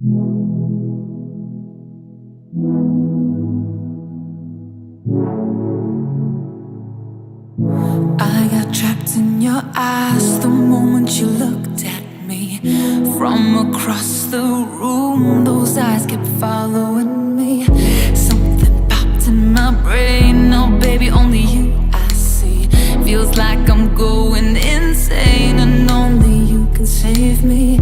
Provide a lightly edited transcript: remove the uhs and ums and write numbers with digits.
I got trapped in your eyes the moment you looked at me. From across the room, those eyes kept following me. Something popped in my brain, oh baby, only you I see. Feels like I'm going insane and only you can save me.